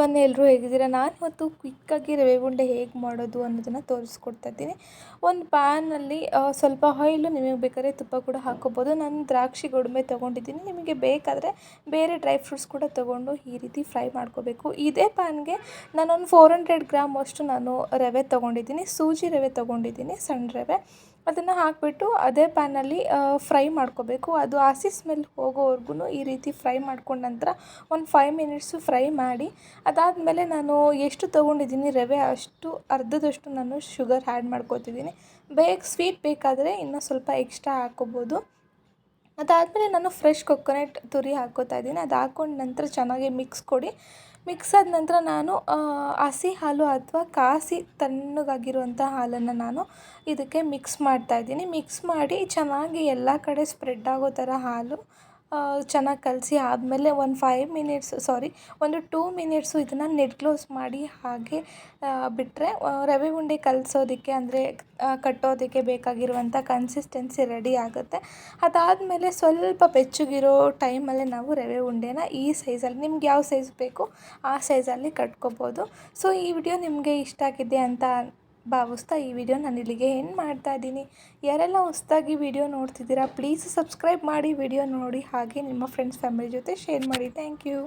Everyone, ಎಲ್ಲರೂ ಹೇಗಿದ್ದೀರಾ? ನಾನು ಇವತ್ತು ಕ್ವಿಕ್ಕಾಗಿ ರವೆ ಉಂಡೆ ಹೇಗೆ ಮಾಡೋದು ಅನ್ನೋದನ್ನು ತೋರಿಸ್ಕೊಡ್ತಾ ಇದ್ದೀನಿ. ಒಂದು ಪ್ಯಾನಲ್ಲಿ ಸ್ವಲ್ಪ ಆಯಿಲು, ನಿಮಗೆ ಬೇಕಾದ್ರೆ ತುಪ್ಪ ಕೂಡ ಹಾಕ್ಕೋಬೋದು. ನಾನು ದ್ರಾಕ್ಷಿ ಗೋಡಂಬಿ ತೊಗೊಂಡಿದ್ದೀನಿ. ನಿಮಗೆ ಬೇಕಾದರೆ ಬೇರೆ ಡ್ರೈ ಫ್ರೂಟ್ಸ್ ಕೂಡ ತೊಗೊಂಡು ಈ ರೀತಿ ಫ್ರೈ ಮಾಡ್ಕೋಬೇಕು. ಇದೇ ಪ್ಯಾನ್ಗೆ ನಾನೊಂದು 400 ಗ್ರಾಮ್ ಅಷ್ಟು ನಾನು ರವೆ ತೊಗೊಂಡಿದ್ದೀನಿ. ಸೂಜಿ ರವೆ ತೊಗೊಂಡಿದ್ದೀನಿ, ಸಣ್ಣ ರವೆ. ಅದನ್ನು ಹಾಕಿಬಿಟ್ಟು ಅದೇ ಪ್ಯಾನಲ್ಲಿ ಫ್ರೈ ಮಾಡ್ಕೋಬೇಕು. ಅದು ಹಸಿ ಸ್ಮೆಲ್ ಹೋಗೋವರೆಗೂ ಈ ರೀತಿ ಫ್ರೈ ಮಾಡ್ಕೊಂಡ ನಂತರ ಒಂದು 5 ಮಿನಿಟ್ಸು ಫ್ರೈ ಮಾಡಿ, ಅದಾದಮೇಲೆ ನಾನು ಎಷ್ಟು ತೊಗೊಂಡಿದ್ದೀನಿ ರವೆ ಅಷ್ಟು ಅರ್ಧದಷ್ಟು ನಾನು ಶುಗರ್ ಆ್ಯಡ್ ಮಾಡ್ಕೋತಿದ್ದೀನಿ. ಸ್ವೀಟ್ ಬೇಕಾದರೆ ಇನ್ನೂ ಸ್ವಲ್ಪ ಎಕ್ಸ್ಟ್ರಾ ಹಾಕ್ಕೋಬೋದು. ಅದಾದಮೇಲೆ ನಾನು ಫ್ರೆಶ್ ಕೊಕೊನೆಟ್ ತುರಿ ಹಾಕ್ಕೋತಾ ಇದ್ದೀನಿ. ಅದು ಹಾಕ್ಕೊಂಡ ನಂತರ ಚೆನ್ನಾಗಿ ಮಿಕ್ಸ್ ಕೊಡಿ. ಮಿಕ್ಸ್ ಆದ ನಂತರ ನಾನು ಹಸಿ ಹಾಲು ಅಥವಾ ಕಾಸಿ ತಣ್ಣಗಾಗಿರುವಂಥ ಹಾಲನ್ನು ನಾನು ಇದಕ್ಕೆ ಮಿಕ್ಸ್ ಮಾಡ್ತಾಯಿದ್ದೀನಿ. ಮಿಕ್ಸ್ ಮಾಡಿ ಚೆನ್ನಾಗಿ ಎಲ್ಲ ಕಡೆ ಸ್ಪ್ರೆಡ್ ಆಗೋ ಥರ ಹಾಲು ಚೆನ್ನಾಗಿ ಕಲಸಿ ಆದಮೇಲೆ ಒಂದು 2 ಮಿನಿಟ್ಸು ಇದನ್ನು ನೆಡ್ ಕ್ಲೋಸ್ ಮಾಡಿ ಹಾಗೆ ಬಿಟ್ಟರೆ ರವೆ ಉಂಡೆ ಕಲಸೋದಕ್ಕೆ ಅಂದರೆ ಕಟ್ಟೋದಕ್ಕೆ ಬೇಕಾಗಿರುವಂಥ ಕನ್ಸಿಸ್ಟೆನ್ಸಿ ರೆಡಿ ಆಗುತ್ತೆ. ಅದಾದಮೇಲೆ ಸ್ವಲ್ಪ ಬೆಚ್ಚಗಿರೋ ಟೈಮಲ್ಲೇ ನಾವು ರವೆ ಉಂಡೆನ ಈ ಸೈಜಲ್ಲಿ, ನಿಮ್ಗೆ ಯಾವ ಸೈಜ್ ಬೇಕು ಆ ಸೈಜಲ್ಲಿ ಕಟ್ಕೋಬೋದು. ಸೊ ಈ ವಿಡಿಯೋ ನಿಮಗೆ ಇಷ್ಟ ಆಗಿದೆ ಅಂತ ಭಾವಿಸ್ತಾ ಈ ವಿಡಿಯೋ ನಾನು ಇಲ್ಲಿಗೆ ಎಂಡ್ ಮಾಡ್ತಾ ಇದ್ದೀನಿ. ಯಾರೆಲ್ಲ ಹೊಸದಾಗಿ ವಿಡಿಯೋ ನೋಡ್ತಿದ್ದೀರಾ ಪ್ಲೀಸ್ ಸಬ್ಸ್ಕ್ರೈಬ್ ಮಾಡಿ, ವಿಡಿಯೋ ನೋಡಿ, ಹಾಗೆ ನಿಮ್ಮ ಫ್ರೆಂಡ್ಸ್ ಫ್ಯಾಮಿಲಿ ಜೊತೆ ಶೇರ್ ಮಾಡಿ. Thank you.